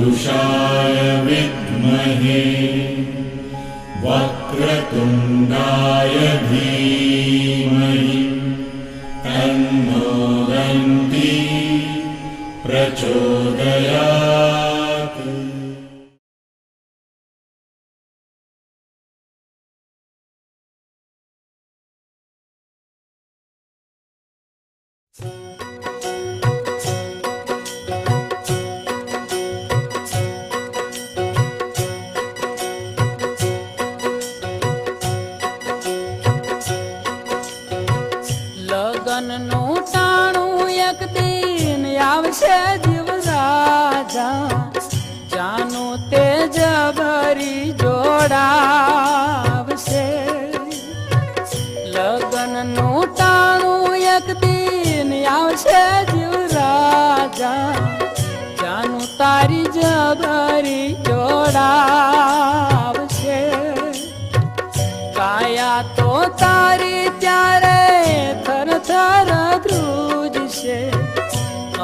पुरुषाय विद्महे वक्रतुण्डाय धीमहि तन्नो दन्ती प्रचोदयात्। લગનનું ટાણું એક દિન આવશે જીવ રાજા, જાનું તે જબરી જોડાવશે. લગનનું ટાણું એક દિન આવશે જીવ રાજા, જાનું તારી જબરી જોડાવશે. કાયા તો તારી ત્યારે થર થર ધ્રુજશે,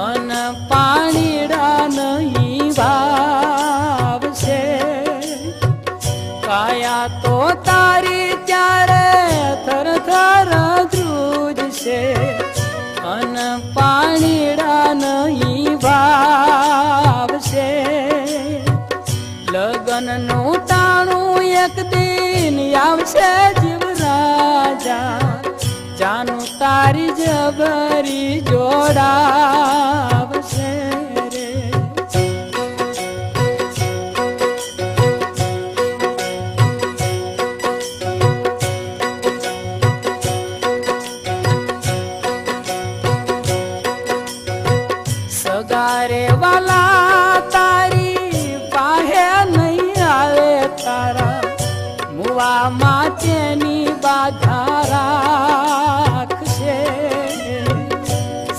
અન પાણીડા નહીં વાવશે. કાયા તો તારી ત્યારે થર થર ધ્રુજશે, અન પાણીડા નહીં વાવશે. લગનનું ટાણું એક દિન આવશે જીવ રાજા, જાનું તારી જબરી જોડાવશે રે. સગારે વાલા તારી પાહે નહીં આવે તારા, મુવા માટેની બાધા રાખશે.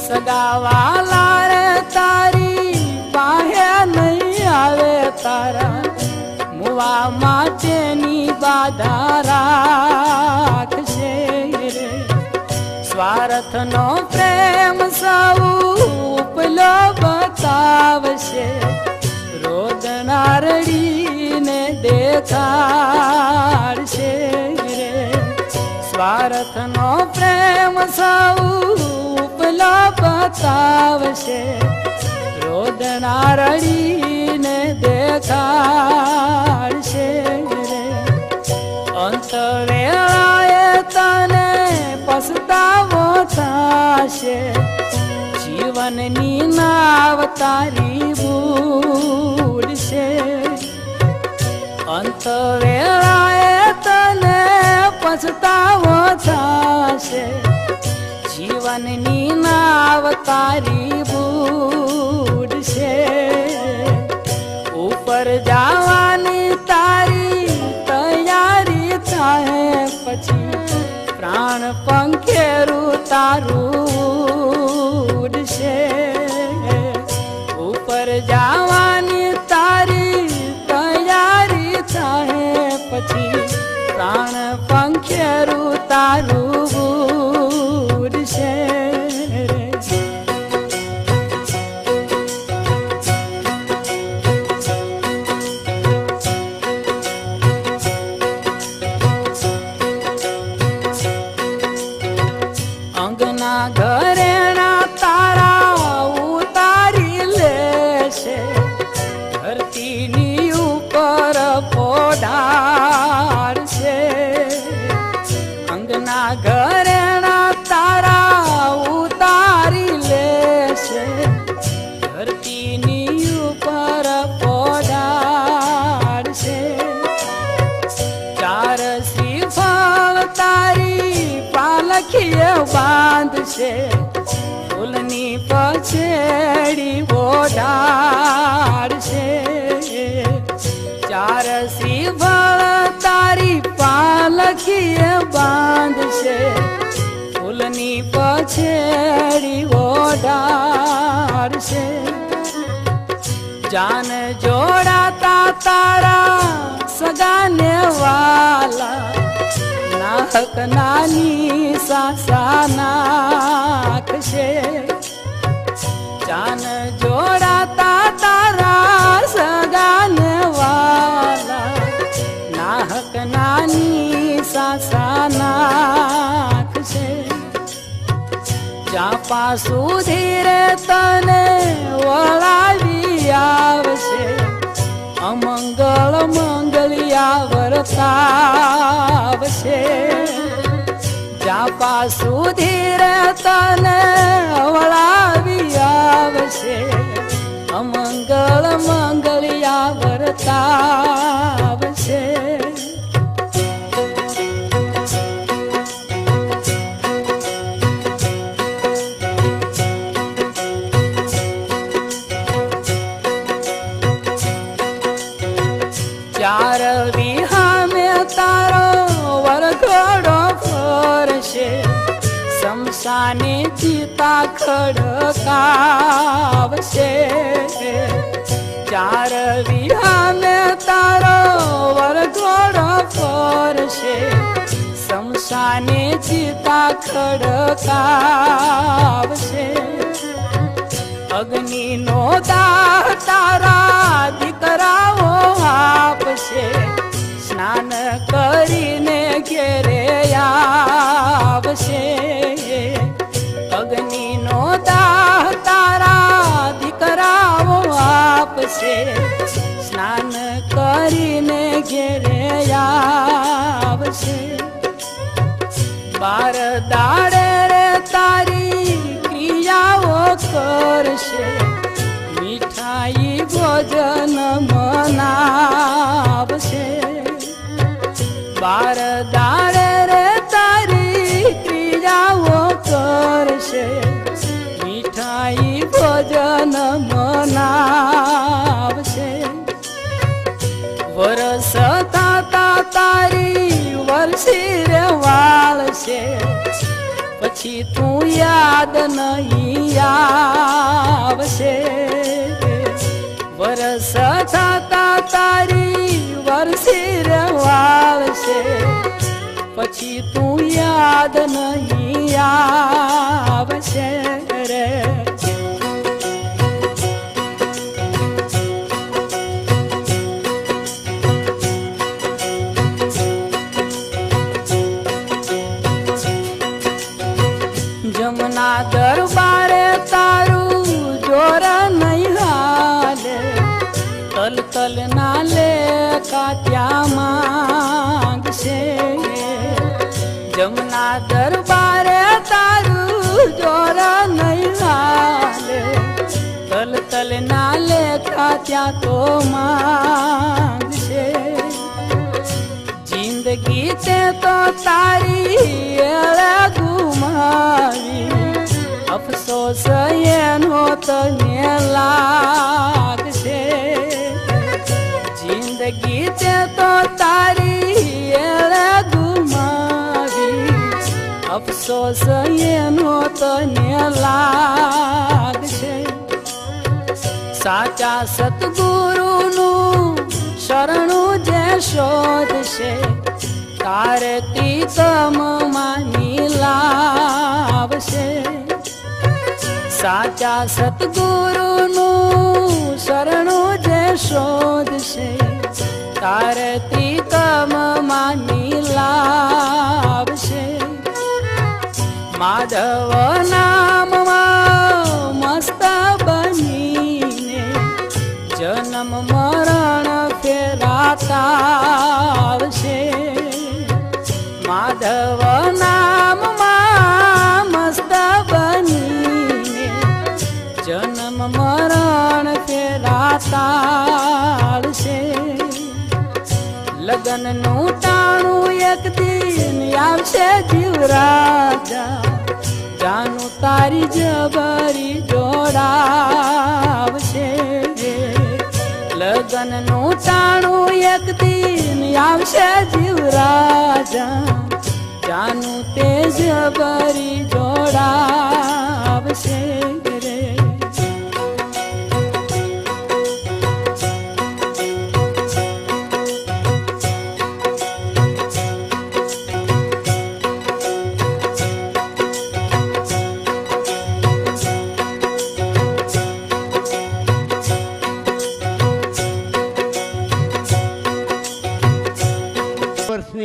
સગાવાલા રે તારી પાહે નહીં આવે તારા, મુવા માટેની બાધા રાખશે રે. સ્વાર્થનો પ્રેમ સૌ ઉપલો બતાવશે, રોદના રડીને દેખાડશે રે. સ્વાર્થનો પ્રેમ સૌ ઉપલો બતાવશે, રોદના રડીને દેખાડશે રે. અંત વેળાએ તને પસ્તાવો થશે, જીવનની નાવ તારી બૂડશે. અંત વેળાએ તને પછતાવો થશે, જીવનની નાવ તારી બૂડશે. ઉપર જવાની તારી તૈયારી થાય પછી, પ્રાણ પંખેરું તારું ઉડશે. ઉપર જવાની તારી તૈયારી થાય પછી, પ્રાણ પંખેરું તારું ઉડશે. અંગના ઘરેણા તારા ઉતારી લેશે, ધરતીની ઉપર પોઢાડશે. અંગના ઘરેણા તારા ઉતારી લેશે, ધરતીની ઉપર પોઢાડશે. ચાર શ્રીફળ તારી પાલખીએ બાંધશે, ફૂલની પછેડી ઓઢાડશે. ચાર શ્રીફળ તારી પાલખીએ બાંધશે, ફૂલની પછેડી ઓઢાડશે. જાન જોડાતા તારા સગાને વાલા, નાહક નાની સાસા નાખશે. જાન જોડાતા તારા જાપા સુધી રે તને વળાવી આવશે અમંગળ મંગલિયા વર્તાવશે જાપા સુધી રે તને વળાવી આવશે અમંગળ મંગલિયા વર્તાવશે ચાર વિહામે તારો વરઘોડો ફરશે શમશાને ચિતા ખડકાવશે ચાર વિહામે તારો વરઘોડો ફરશે શમશાને ચિતા ખડકાવશે અગ્નિનો દાહ તારા દીકરાઓ આપશે સ્નાન કરીને ઘેરે આવશે અગ્નિનો દાહ તારા દીકરાઓ આપશે સ્નાન કરીને ઘેરે આવશે બાર દાડે રે તારી ક્રિયાઓ કરશે મીઠાઈ ભોજન મનાવશે બાર દાડે રે તારી ક્રિયાઓ કરશે મીઠાઈ ભોજન મનાવશે વરસ થતા તારી વર્ષી રે વાળશે પછી તું યાદ નહીં આવશે વરસ થતા તારી વર્ષી રે વાળશે પછી તું યાદ નહીં આવશે રે જમના દરબારે તારું જોર નહીં હાલે તલ તલ ના લે કાત્યા માંગશે જમના દરબારે તારું જોર નહીં હાલે તલ તલ ના લે કાત્યા તો માંગશે જિંદગી તે તો તારી ગુમાવી અફસોસ એનો તને લાગશે જિંદગી તે તો તારી ગુમાવી અફસોસ એનો તને લાગશે સાચા સતગુરુનું શરણું જે શોધશે તારે તીતમ માની લાવશે સાચા સતગુરુનું શરણું જે શોધશે તારે તીતમ માની લાવશે માધવ નામમાં મસ્ત બનીને જન્મ મરણ ફેરાતાવશે માધવ નામમાં મસ્ત બનીને જન્મ મરણ ફેરાતાવશે લગનનું ટાણું એક દિન આવશે જીવરાજા જાનું તારી જબરી જોડાવશે લગનનું ટાણું એક દિન આવશે જીવરાજા જાનું તે જબરી જોડાવશે રે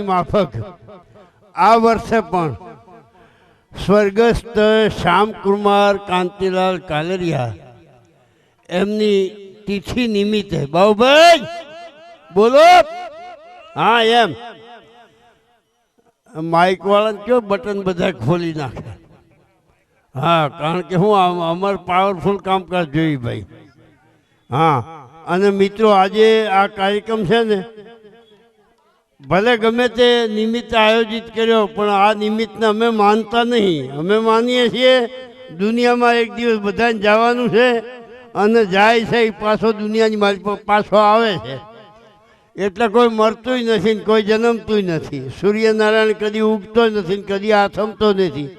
માફક આ વર્ષે પણ સ્વર્ગસ્થ શ્યામકુમાર કાંતિલાલ કાલરિયા એમની તિથિ નિમિત્તે બાબુભાઈ બોલો. હા એમ માઇક વાળાને કયો બટન બધા ખોલી નાખે. હા કારણ કે હું અમારે પાવરફુલ કામકાજ જોઈ ભાઈ. હા અને મિત્રો આજે આ કાર્યક્રમ છે ને ભલે ગમે તે નિમિત્તે આયોજિત કર્યો પણ આ નિમિત્તને અમે માનતા નહીં. અમે માનીએ છીએ દુનિયામાં એક દિવસ બધાને જવાનું છે અને જાય છે એ પાછો દુનિયાની મારી પાછો આવે છે. એટલે કોઈ મરતું નથી ને કોઈ જન્મતું નથી. સૂર્યનારાયણ કદી ઉગતો નથી ને કદી આથમતો નથી.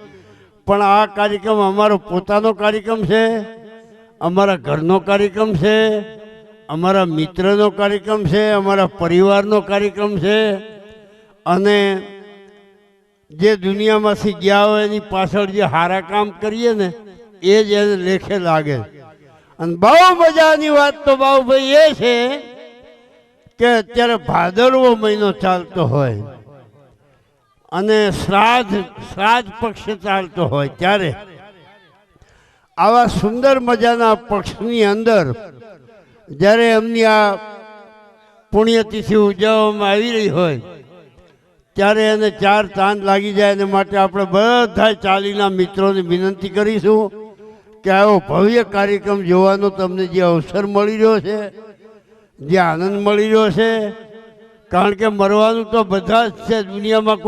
પણ આ કાર્યક્રમ અમારો પોતાનો કાર્યક્રમ છે, અમારા ઘરનો કાર્યક્રમ છે, અમારા મિત્રનો કાર્યક્રમ છે, અમારા પરિવારનો કાર્યક્રમ છે. અને જે દુનિયામાંથી ગયા હોય એની પાછળ જે સારા કામ કરીએ ને એ જ એને લેખે લાગે. અને બહુ મજાની વાત તો બાબુભાઈ એ છે કે અત્યારે ભાદરવો મહિનો ચાલતો હોય અને શ્રાદ્ધ પક્ષ ચાલતો હોય ત્યારે આવા સુંદર મજાના પક્ષની અંદર જ્યારે એમની આ પુણ્યતિથિ ઉજવવામાં આવી રહી હોય ત્યારે એને 4 ચાંદ લાગી જાય. એને માટે આપણે બધા ચાલીના મિત્રોને વિનંતી કરીશું કે આવો ભવ્ય કાર્યક્રમ જોવાનો તમને જે અવસર મળી રહ્યો છે, જે આનંદ મળી રહ્યો છે, કારણ કે મરવાનું તો બધા જ છે. દુનિયામાં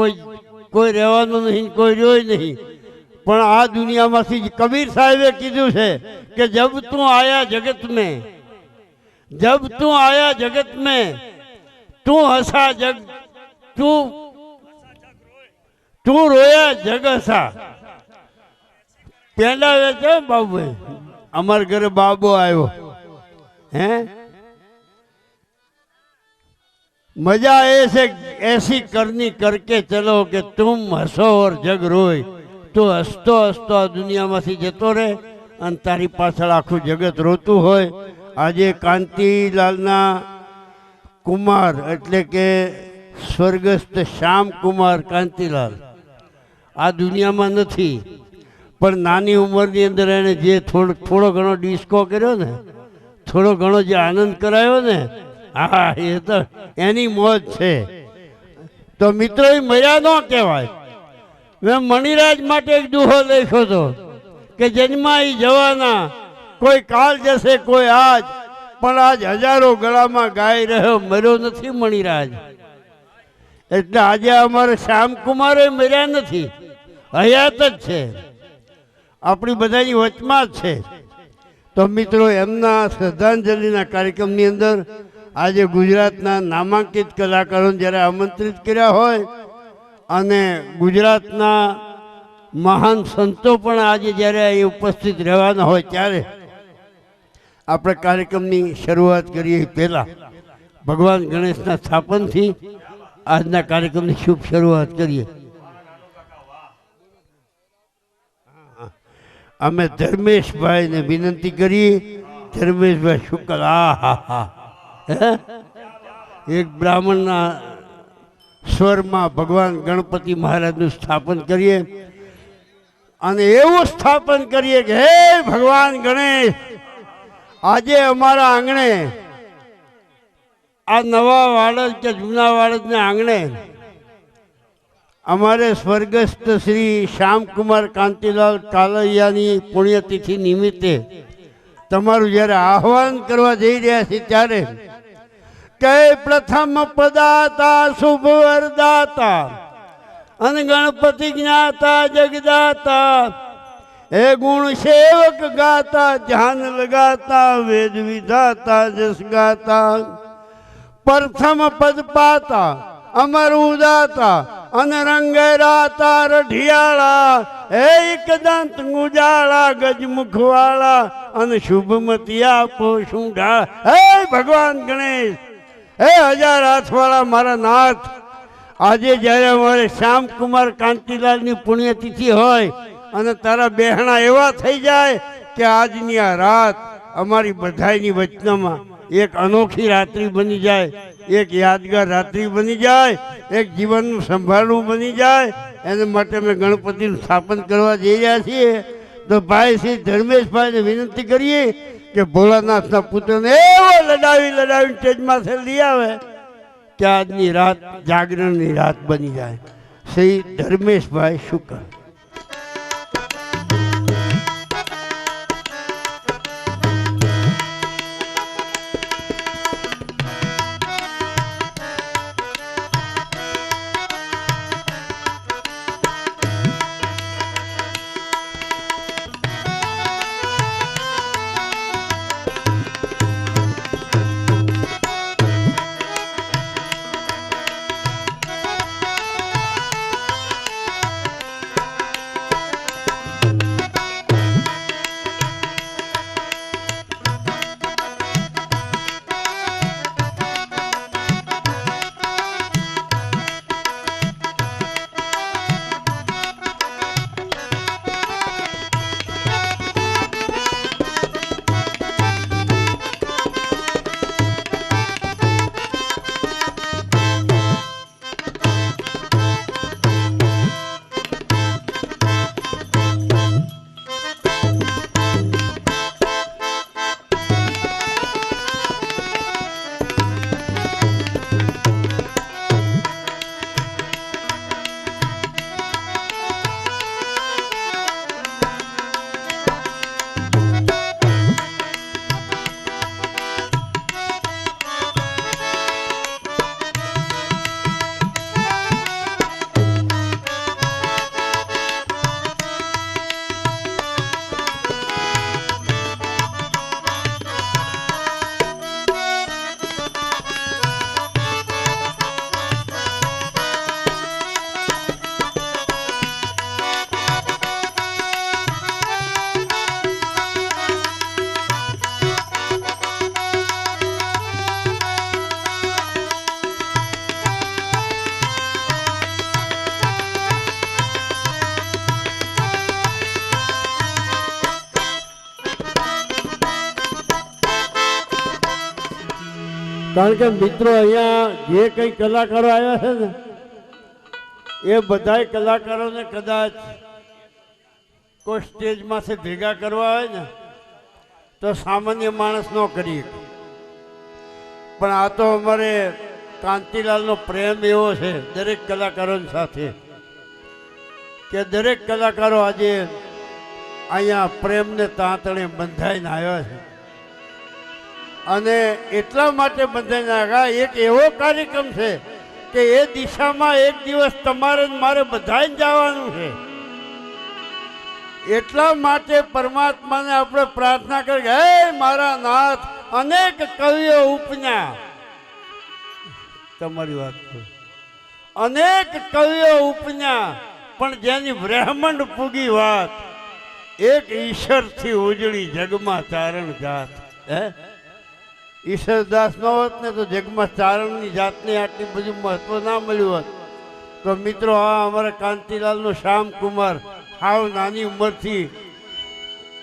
કોઈ રહેવાનું નહીં, કોઈ રહ્યો નહીં. પણ આ દુનિયામાંથી કબીર સાહેબે કીધું છે કે જબ તું આયા જગત મેં, जब तू आया जगत में तू हंसा जग तू रोया जग हंसा. पेंडा वेचो बाबू अमर घर बाबो आयो है. मजा ऐसे ऐसी करनी करके चलो कि तुम हंसो और जग रोए. तू हसतो हसतो आ दुनिया में जतो रहे અને તારી પાછળ આખું જગત રોતું હોય. આજે કાંતિલાલના કુમાર એટલે કે સ્વર્ગસ્થ શ્યામકુમાર કાંતિલાલ આ દુનિયામાં નથી, પણ નાની ઉંમરની અંદર એણે જે થોડો ઘણો ડિસ્કો કર્યો ને, થોડો ઘણો જે આનંદ કરાયો ને, હા એ તો એની મોજ છે. તો મિત્રો એ મર્યા ન કહેવાય. મેં મણિરાજ માટે એક દુહો લખ્યો હતો કે જન્માઈ જવાના, કોઈ કાલ જશે કોઈ આજ, પણ આજ હજારો ગળામાં ગાઈ રહ્યો, મર્યો નથી મણિરાજ. એટલે આજે અમારે શ્યામકુમારે મર્યા નથી, હયાત જ છે, આપણી બધાની વચમાં જ છે. તો મિત્રો એમના શ્રદ્ધાંજલિના કાર્યક્રમની અંદર આજે ગુજરાતના નામાંકિત કલાકારોને જ્યારે આમંત્રિત કર્યા હોય અને ગુજરાતના મહાન સંતો પણ આજે જ્યારે અહીં ઉપસ્થિત રહેવાના હોય ત્યારે આપણે કાર્યક્રમની શરૂઆત કરીએ પહેલાં ભગવાન ગણેશના સ્થાપનથી આજના કાર્યક્રમની શુભ શરૂઆત કરીએ. અમે ધર્મેશભાઈને વિનંતી કરીએ. ધર્મેશભાઈ શુક્લ, હા હા હા, એક બ્રાહ્મણના સ્વરમાં ભગવાન ગણપતિ મહારાજનું સ્થાપન કરીએ અને એવું સ્થાપન કરીએ કે હે ભગવાન ગણેશ, આજે અમારા આંગણે આ નવા વાડજ કે જૂના વાડજને આંગણે અમારે સ્વર્ગસ્થ શ્રી શ્યામકુમાર કાંતિલાલ કાલરિયાની પુણ્યતિથિ નિમિત્તે તમારું જ્યારે આહ્વાન કરવા જઈ રહ્યા છીએ ત્યારે કે પ્રથમ પદાતા શુભ વરદાતા અને ગણપતિ જ્ઞાતા જગદાતા, એ ગુણ સેવક ગાતા, ધ્યાન લગાતા, વેદ વિધાતા, જસ ગાતા, પ્રથમ પદ પાતા, અમર ઉદાતા અને રંગેરાતા, રઢિયાળા, એક દંત ગુજાળા, ગજમુખવાળા અને શુભમતી આપો શુંઢા. હે ભગવાન ગણેશ, હે 1000 હાથવાળા મારા નાથ, આજે જ્યારે અમારે શ્યામકુમાર કાંતિલાલની પુણ્યતિથિ હોય અને તારા બહેણા એવા થઈ જાય કે આજની આ રાત અમારી બધાયની વચનામાં એક અનોખી રાત્રિ બની જાય, એક યાદગાર રાત્રિ બની જાય, એક જીવનનું સંભાળવું બની જાય. એને માટે અમે ગણપતિનું સ્થાપન કરવા જઈ રહ્યા છીએ. તો ભાઈ શ્રી ધર્મેશભાઈને વિનંતી કરીએ કે ભોળાનાથના પુત્રને એવો લડાવીને સ્ટેજમાં લઈ આવે કે આજની રાત જાગરણની રાત બની જાય. શ્રી ધર્મેશભાઈ શુકર. કારણ કે મિત્રો અહીંયા જે કંઈ કલાકારો આવ્યા છે ને એ બધાય કલાકારોને કદાચ કોઈ સ્ટેજમાંથી ભેગા કરવા હોય ને તો સામાન્ય માણસ ન કરી શકે. પણ આ તો અમારે કાંતિલાલનો પ્રેમ એવો છે દરેક કલાકારોની સાથે કે દરેક કલાકારો આજે અહીંયા પ્રેમને તાંતણે બંધાઈને આવ્યા છે. અને એટલા માટે બંધાઈને આવ્યા એક એવો કાર્યક્રમ છે કે એ દિશામાં એક દિવસ તમારે મારે બધાને જવાનું છે. એટલા માટે પરમાત્માને આપણે પ્રાર્થના કરી કે હે મારા નાથ અનેક કવિઓ ઉપન્યા, તમારી વાત છે, અનેક કવિઓ ઉપન્યા પણ જેની બ્રહ્માંડ પૂગી વાત એક ઈશ્વરથી ઉજળી જગમાં ચારણ જાત. હે ઈશ્વરદાસ ન હોત ને તો જગમાં ચારણની જાતને આટલી બધું મહત્વ ના મળ્યું હોત. તો મિત્રો આ અમારા કાંતિલાલનો શ્યામકુમાર હાવ નાની ઉંમરથી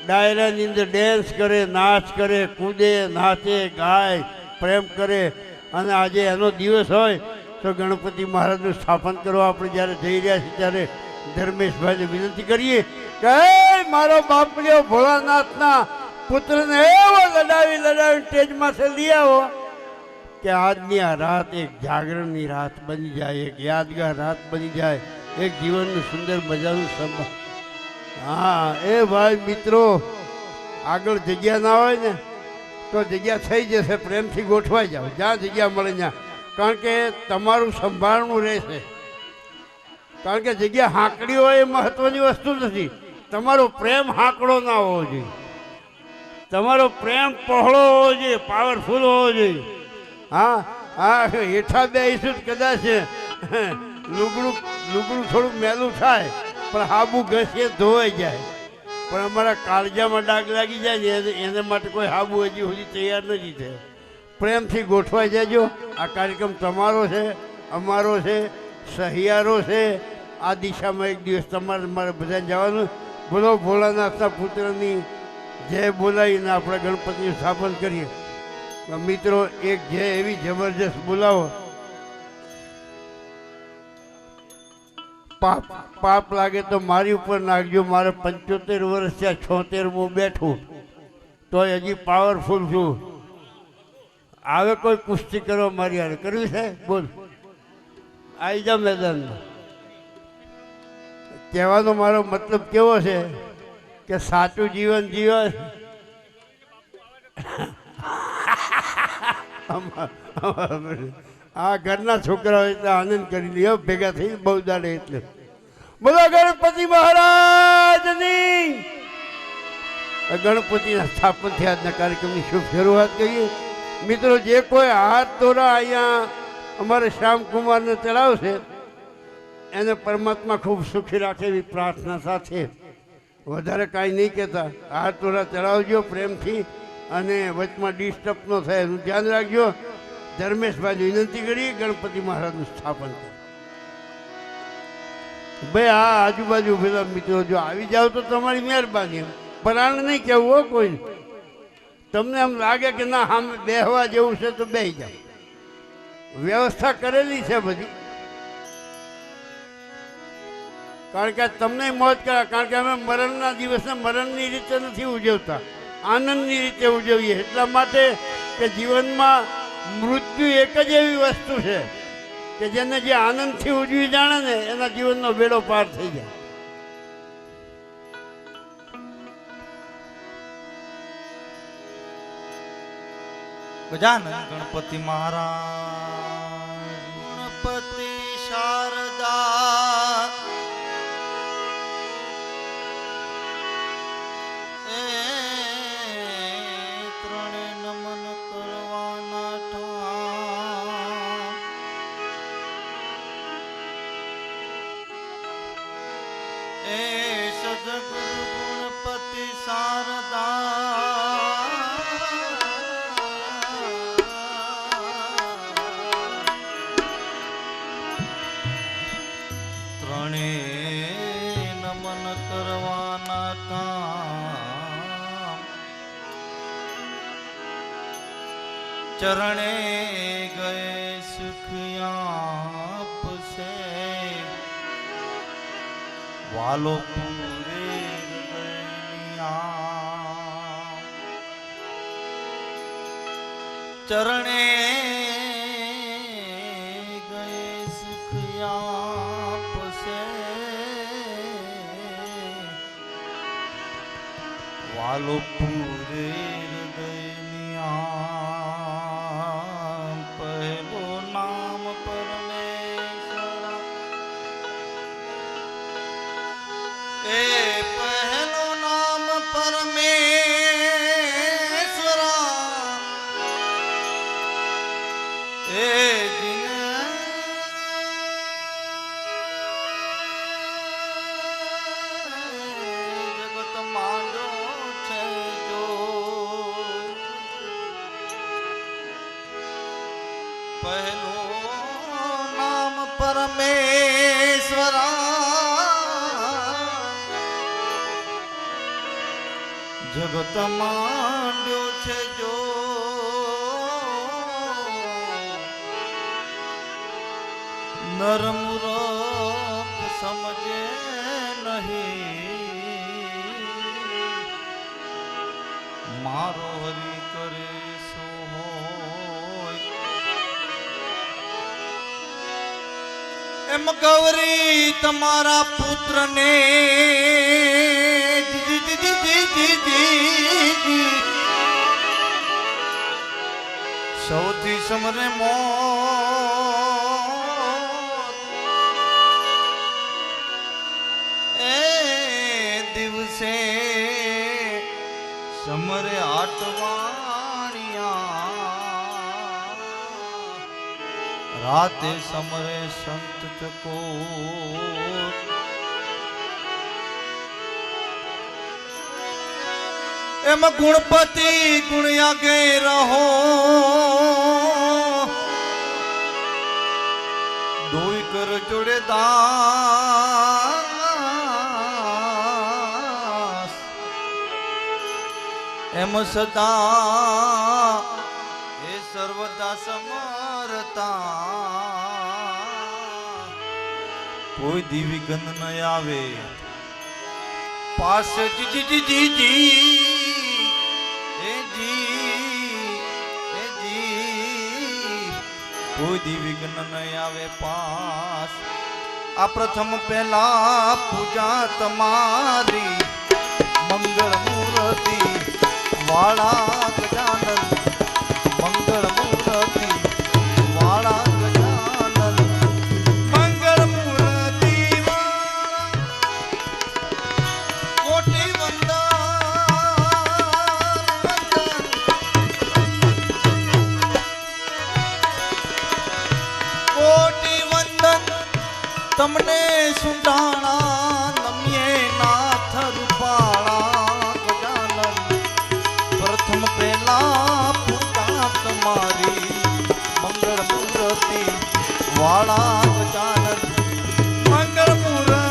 ડાયરાની અંદર ડેન્સ કરે, નાચ કરે, કૂદે, નાચે, ગાય, પ્રેમ કરે. અને આજે એનો દિવસ હોય તો ગણપતિ મહારાજનું સ્થાપન કરવા આપણે જ્યારે જઈ રહ્યા છીએ ત્યારે ધર્મેશભાઈને વિનંતી કરીએ કે મારો બાપલ્યો ભોળાનાથના પુત્રને એવો લડાવી સ્ટેજમાંથી લઈ આવો કે આજની આ રાત એક જાગરણની રાત બની જાય, એક યાદગાર રાત બની જાય, એક જીવનનું સુંદર મજાનું સંભાળ. હા એ ભાઈ મિત્રો આગળ જગ્યા ના હોય ને તો જગ્યા થઈ જશે, પ્રેમથી ગોઠવાઈ જાઓ જ્યાં જગ્યા મળે ત્યાં. કારણ કે તમારું સંભાળવું રહેશે. કારણ કે જગ્યા હાંકડી હોય એ મહત્વની વસ્તુ નથી, તમારો પ્રેમ હાંકડો ના હોવો જોઈએ, તમારો પ્રેમ પહોળો હોવો જોઈએ, પાવરફુલ હોવો જોઈએ. હા હા હેઠા બેસીશું કદાચ લુગડું થોડુંક મેલું થાય પણ હાબુ ઘસીએ ધોવાઈ જાય, પણ અમારા કાળજામાં ડાઘ લાગી જાય ને એને માટે કોઈ હાબુ હજી સુધી તૈયાર નથી થયો. પ્રેમથી ગોઠવાઈ જજો. આ કાર્યક્રમ તમારો છે, અમારો છે, સહિયારો છે. આ દિશામાં એક દિવસ તમારે મારે બધાને જવાનું. બોલો ભોળાનાથના પુત્રની જય બોલાવીને આપણે ગણપતિનું સ્થાપન કરીએ. મિત્રો એક જય એવી જબરજસ્ત બોલાવો પાપ પાપ લાગે તો મારી ઉપર નાખજો. મારે 75 વર્ષ થયા, 76 બેઠું તોય હજી પાવરફુલ છું. આવે કોઈ કુસ્તી કરવા મારી હારે કરવી છે? બોલ, આવી જા મેદાનમાં. કહેવાનો મારો મતલબ કેવો છે કે સાચું જીવન જીવન આ ઘરના છોકરાઓ એટલે આનંદ કરી લ્યો ભેગા થઈ બહુ દાડે. એટલે બોલો ગણપતિ મહારાજની. ગણપતિના સ્થાપનથી આજના કાર્યક્રમની શુભ શરૂઆત કરીએ. મિત્રો, જે કોઈ હાથ દોરા અહીંયા અમારે શ્યામકુમારને ચડાવશે એને પરમાત્મા ખૂબ સુખી રાખે એવી પ્રાર્થના સાથે વધારે કાંઈ નહીં કહેતા. હાથ દોરા ચડાવજો પ્રેમથી અને વચમાં ડિસ્ટર્બ ન થાય એનું ધ્યાન રાખજો. ધર્મેશભાઈ વિનંતી કરી ગણપતિ મહારાજનું સ્થાપન કરે. ભાઈ આ આજુબાજુ પેલા મિત્રો જો આવી જાવ તો તમારી મહેરબાની. પરાણ નહીં કહેવું હો કોઈ. તમને એમ લાગે કે ના સામે બેહવા જેવું છે તો બેસી જાઓ. વ્યવસ્થા કરેલી છે બધી. કારણ કે તમને મોજ કરા. કારણ કે અમે મરણના દિવસને મરણની રીતે નથી ઉજવતા, આનંદની રીતે ઉજવીએ. એટલા માટે કે જીવનમાં મૃત્યુ એક જ એવી વસ્તુ છે કે જેને જે આનંદથી ઉજવી જાણે ને એના જીવનનો બેડો પાર થઈ જાય. ગજાનન ગણપતિ મહારાજ. ગણપતિ શારદા એ ત્રણે નમન કરવાના ઠામ. એ સદગુરુ ગણપતિ શારદા નમન કરવાના કામ. ચરણે ગયે સુખ આપશે વાલો પૂરે હૃદયની. ચરણે ગયે સુખ આપશે વાલો પૂરે હૃદયની. પહેલું નામ પરમેશ્વર. એ પહેલું નામ પરમેશ્વર. એ જગત માંડો છે જો. પહેલું નામ પરમેશ્વર. જગત માંડ્યો છે જો. નરમુરખ સમજે નહીં. મારો હરી કરે સો હોય. એમ ગૌરી તમારા પુત્રને સૌથી સમરે મોત. એ દિવસે સમરે આટવાણિયા. રાતે સમરે સંત ચકોર. એમ ગુણપતિ ગુણ આગે રહો. દોઈ કર જોડે દાસ. એમ સદા એ સર્વદા સમરતા. કોઈ દીવી ગંધ ન આવે પાસ જી જી જી જી જી એ જી કોઈ દીવી ગંધ ન આવે પાસ આ પ્રથમ પહેલા પૂજા તમારી મંગળ મૂર્તિ વાળા ગજાનન મંગળ મૂર્તિ વાળા ગજાનન મંગળ મૂર્તિ કોટી વંદન તમને સુંડાણા નમ્યે નાથ રૂપાળા ગજાનન પ્રથમ પહેલા પૂજા તમારી મંગળ મૂર્તિ વાળા ગજાનન મંગળ મૂર્તિ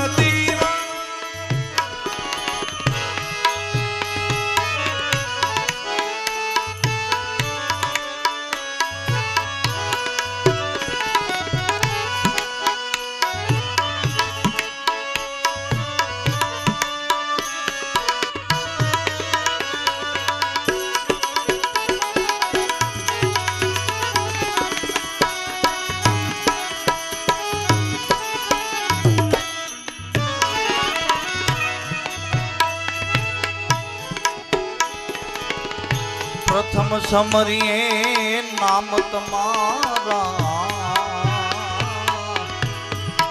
પ્રથમ સમરીએ નામ તમારા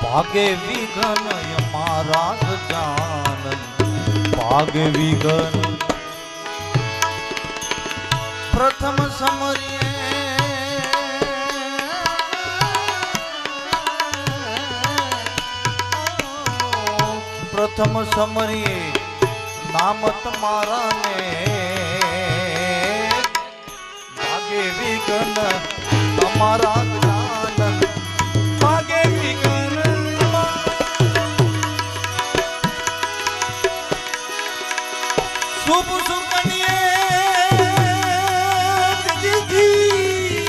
ભાગે વિઘન અમારા ગજાનન ભાગે વિઘન પ્રથમ સમરીએ પ્રથમ સમરીએ નામ તમારા ને વિઘન તમારા જ્ઞાન ભાગે વિઘન શુભ સુકન્યે દીદી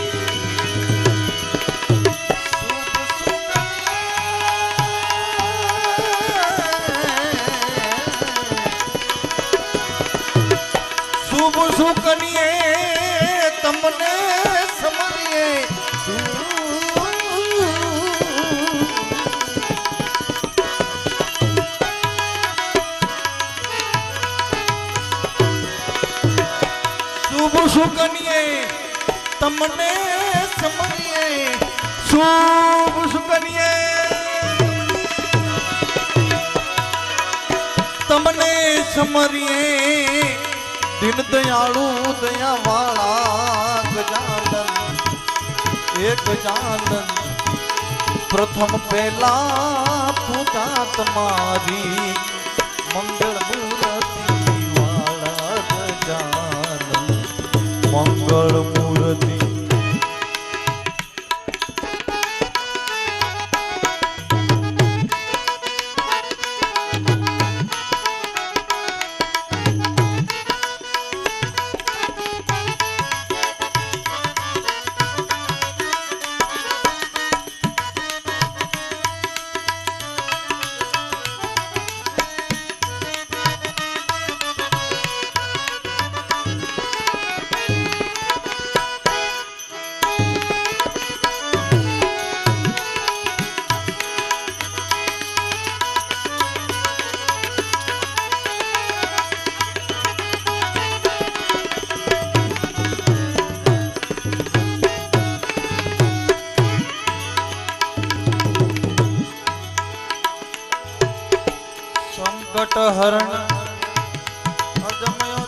શુભ સુકન્યે તમને સમરીએ શુભ સુકન્યે તમને સમરીએ શુભ સુકન્યે તમને સમરીએ દિન દયાળુ દયા વાળા ગજાનન એક ગજાનન પ્રથમ પહેલા પૂજા તમારી મંગળ મૂર્તિ વાળા ગજાનન મંગળ મૂર્તિ સંકટ હરણ અદમયો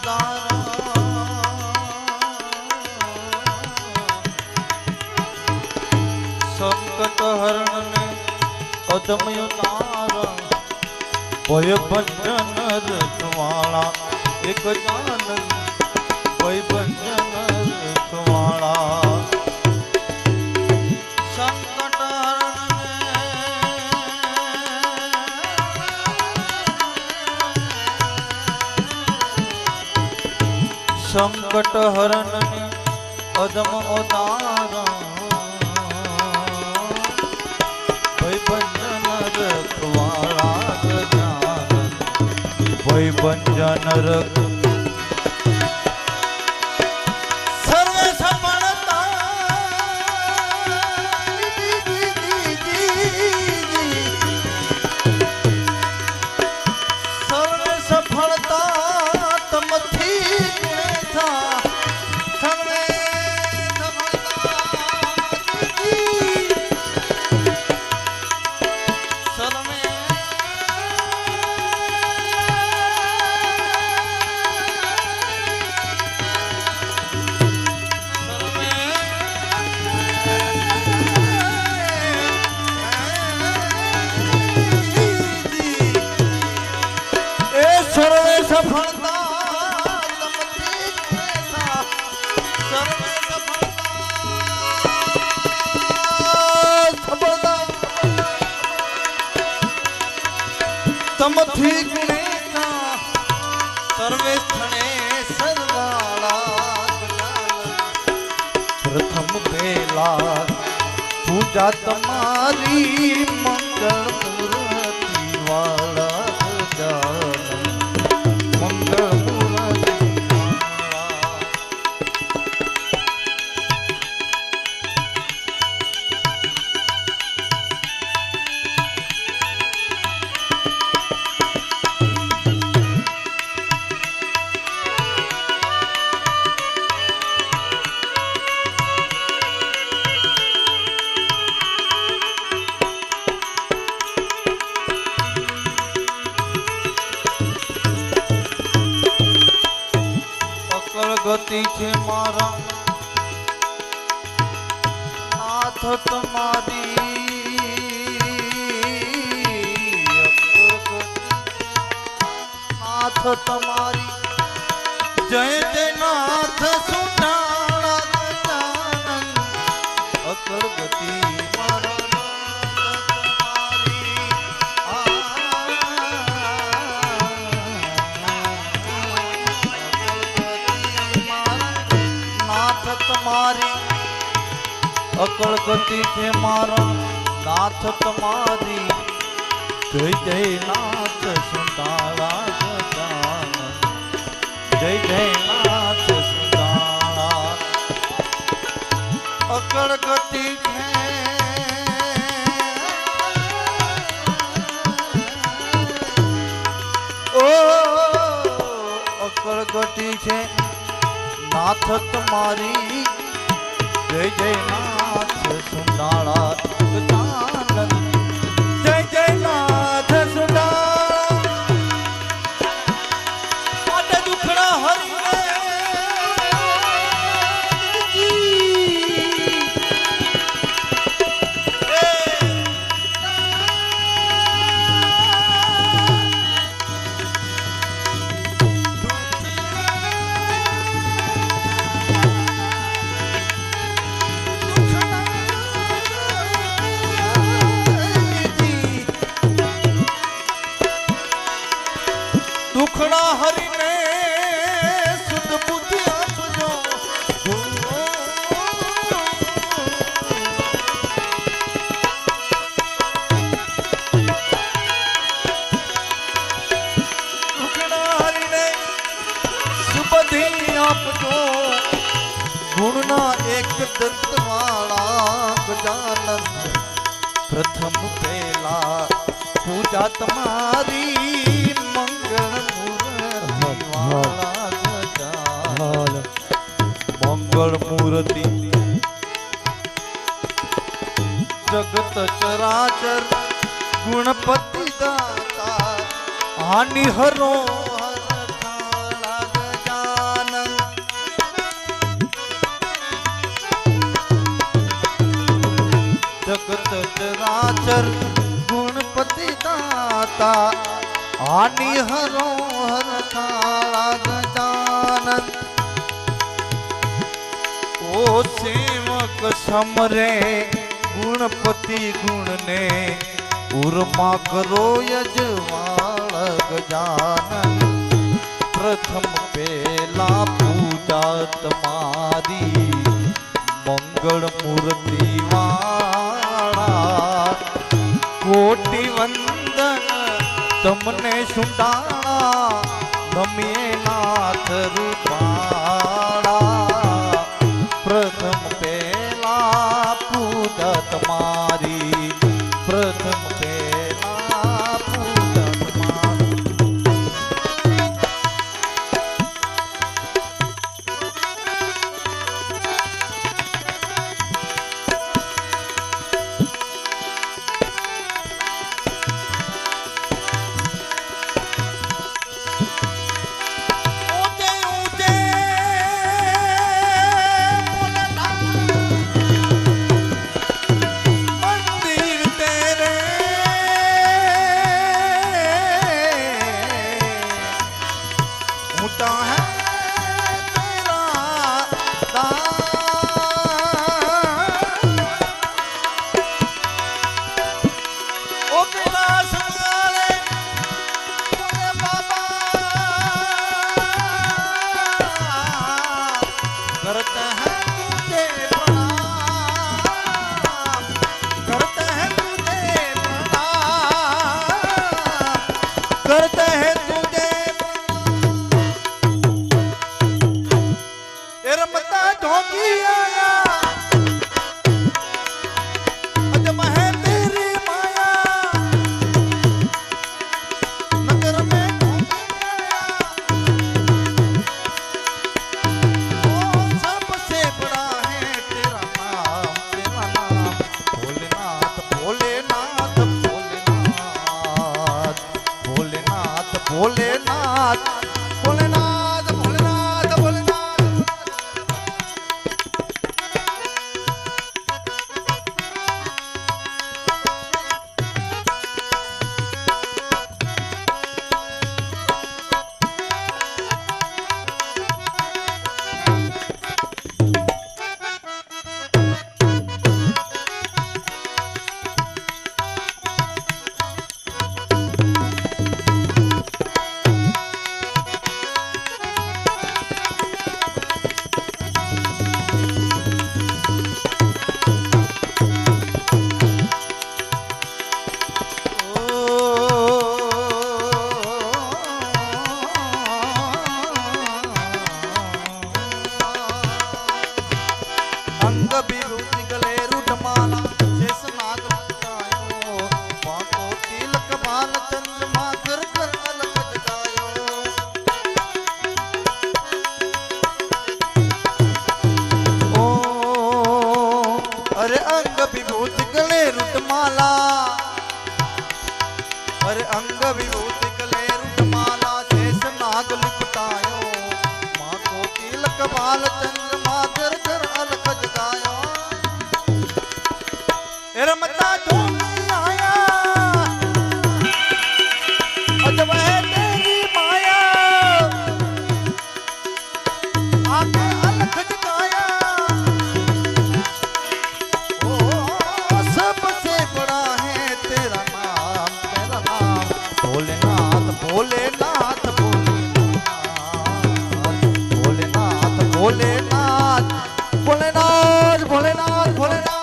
સંકટ હરણ ને અદમયો તારા ભય ભંજન રખવાળા એક જાનન ભય ભંજન રખવાળા સંકટ સંકટ હરણ ને અદમ અવતાર ભય ભંજન ભજન રખ સર્વે સફળતા સર્વે સફળતા તમથી થા સર્વે તમથી ગુણેના સર્વે સ્થળે સરવાળા પ્રથમ પહેલા પૂજા તમારી મંગળ મૂર્તિ વાળા મંગળ મૂર્તિ ગતિ છે મારા નાથ તમારી નાથ તમારી જય જય નાથ સુટાળા અકળ ગતિ મારા તમારી અકળ ગતિ છે મારા નાથ તમારી જય જય નાથ સુંદાળા ગજાનન જય જય નાથ સુંદાળા અકળ ગતિ છે ઓ અકળ ગતિ છે નાથ તમારી જય જય નાથ સુંડાળા ગજાનન જય જય નાથ સુંડાળા માટે દુખડા હરિને દુખડા હરીને શુદ્ધ બુદ્ધિ આપજો દુખડા હરીને સુબુદ્ધિ આપજો ગુણના એક દંતવાળા ગજાનન પ્રથમ પહેલા પૂજા તમારી મંગળ મૂર્તિ જગત ચરાચર ગુણપતિ દાતા હાનિ હરો ગજાનન જગત ચરાચર ગુણપતિ દાતા હાનિ હરો હર ગજાનન ઓ સેવક સમરે ગુણપતિ ગુણને ઉર્મા કરો યજવાળ ગજાનન પ્રથમ પેલા પૂજા તમારી મંગળ મૂર્તિ વાળા કોટી વંદન તમને સુંડાળા રમીએ નાથ રૂપાળા પ્રથમ પેલા પૂજા તમારી પ્રથમ પેલા પૂજા તમારી ભોલેનાથ ભોલેનાથ ભોલેનાથ ભોલેનાથ અંગ બિરુદ ગલે રૂઢમાલા શેષ નાગ ગાયો પાંખો તિલક બાલ ચંદ્રમા કર કર અલક જગાયો ઓ અરે અંગ વિભૂત ગલે રૂઢમાલા અરે અંગ વિભૂત ગલે રૂઢમાલા શેષ નાગ લિપટાયો પાંખો તિલક બાલ ચંદ્રમા કર કર અલક જગાયો रमता ढूंढ आया अजब है तेरी माया आके अलख जगाया ओ सबसे बड़ा है तेरा नाम भोलेनाथ भोलेनाथ भोलेनाथ भोलेनाथ भोलेनाथ भोलेनाथ भोलेनाथ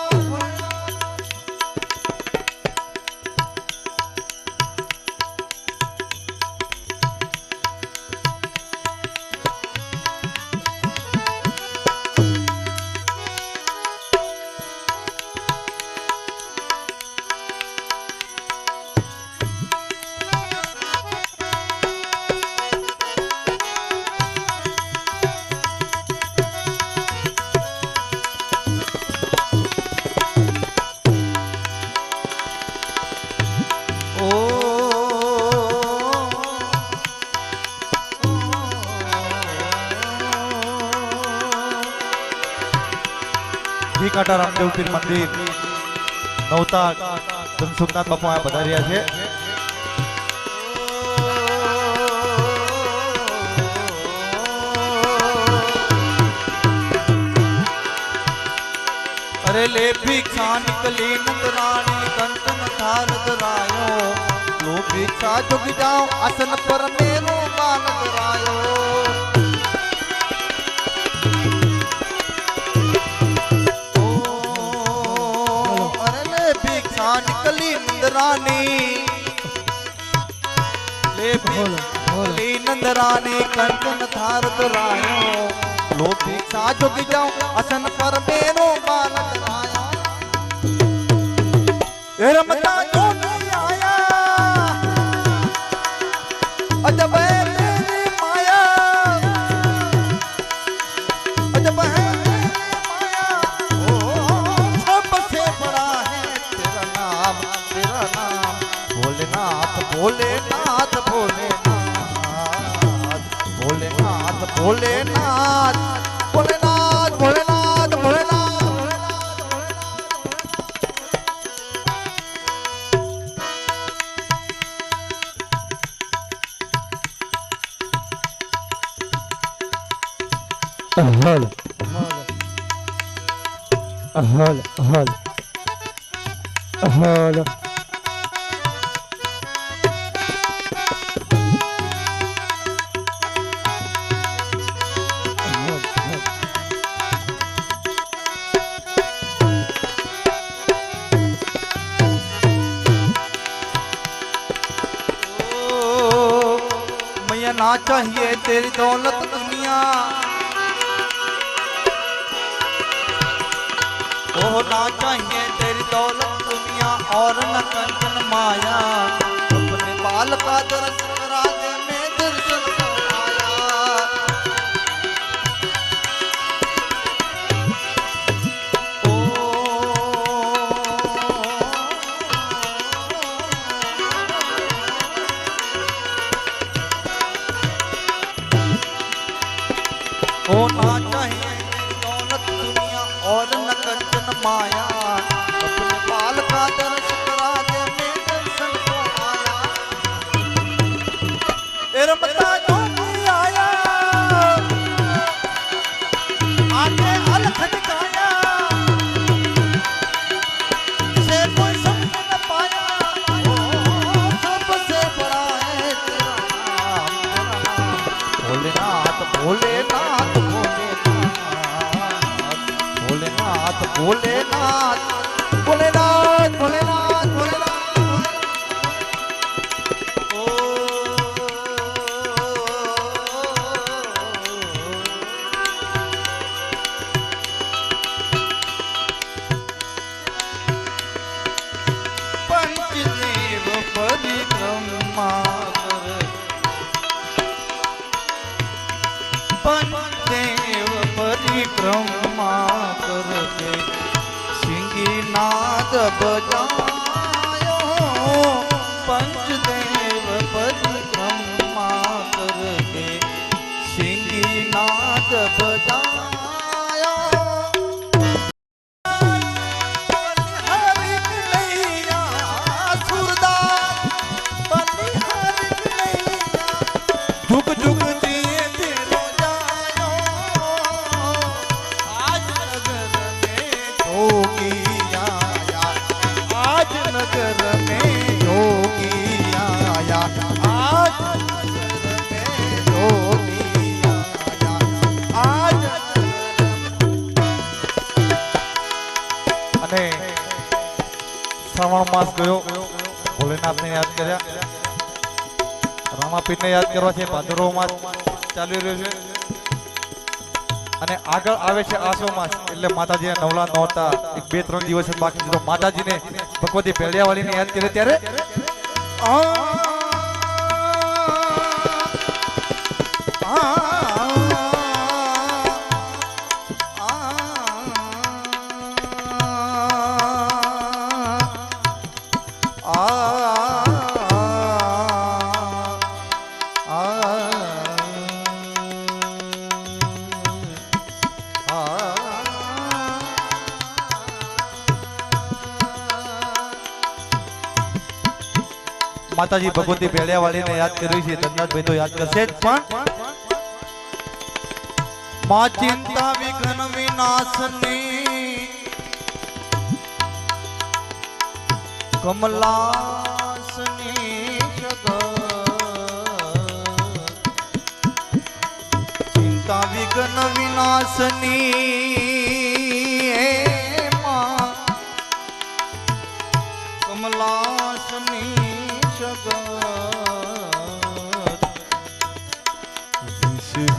કાંટા રામદેવ પીર મંદિર નવતા ધનસુખનાથ બાપુ આ પધાર્યા છે અરે લે ભિક્ષા નિકલી નંદરાણી કંચન થાર ધરાયો લો ભિક્ષા જોગી જાઓ આસન પર મેરો બાલ ધરાયો निकली नंदरानी ले કલી નંદરાની કંચન થાર ધરાયો લો ભિક્ષા જોગી જાઉં અસન પર મેરો બાલક રાયો એ રમતા જોગી આયા અજબ है तेरी माया अजब है तेरी माया ओ सबसे बड़ा है तेरा नाम Bholenath Bholenath Bholenath Bholenath Bholenath Bholenath Bholenath Bholenath Ahal. Ahal. Ahal. Ahal. मैया ना चाहिए तेरी दौलत दुनिया ओ ना चाहिए तेरी दौलत दुनिया और न कंचन माया अपने बाल का दर्श करा दे मैं दर्शन आया ओ ना चाहिए तेरी दौलत दुनिया और न कंचन माया अपने बाल का दर्श करा दे मैं दर्शन को आया ए रमता जो भी आया आगे अलख दिखाया से कोई समझ न पाया ओ सबसे बड़ा है तेरा नाम भोलेनाथ भोलेनाथ भोलेनाथ भोलेनाथ भोलेनाथ भोलेनाथ भोलेनाथ ओ पंचदेव परिक्रमा कर पंचदेव परिक्रमा करके सिंगीनाद बजायो पंचदेव परिक्रमा करके सिंगीनाद बजायो बलिहारी कन्हैया सुरदास बलिहारी कन्हैया झुक झुक दिए तेरो जायो आज नगर में जोगी आया आज नगर में जोगी आया आज नगर में जोगी आया आज અને શ્રાવણ માસ ગયો ભોલેનાથને યાદ કર્યા રામાપીરને યાદ કરવા છે ભાદરવો માસ ચાલી રહ્યો છે અને આગળ આવે છે આસો માસ એટલે માતાજીના નવલા નોરતા એક 2-3 દિવસ જ બાકી છે તો માતાજીને ભગવતી ભેળિયાવાળીને યાદ કરે ત્યારે માતાજી ભગવતી ભેળિયાવાળીને યાદ કર્યું છે ધનનાથભાઈ તો યાદ કરશે જ પણ માં ચિંતા વિઘ્ન વિનાશની કમલાસની ચિંતા વિઘ્ન વિનાશની માં કમલાસની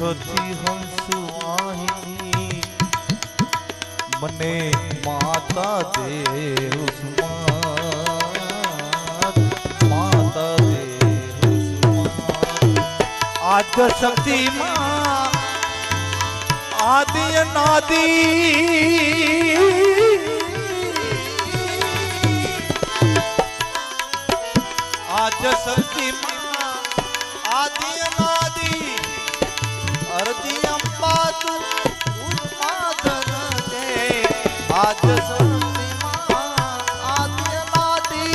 સુખથી હંસુ વાહિની મને માતા દેવ સુમાત માતા દેવ સુમાત આદ શક્તિ માં આદિ અનાદિ આજ શક્તિ માં આદિ અનાદિ અરદી અંબા તું ઉન્માદન દે આજ શક્તિ માં આદિ અનાદિ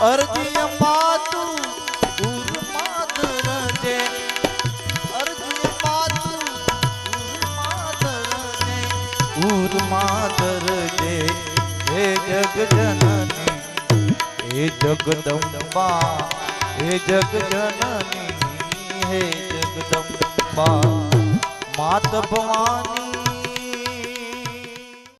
અરદી અંબા તું ઉન્માદન દે અરદી અંબા તું ઉન્માદન દે હે જગ જનની હે જગદંબા હે જગ જનની હે જગદંબા માત ભવાની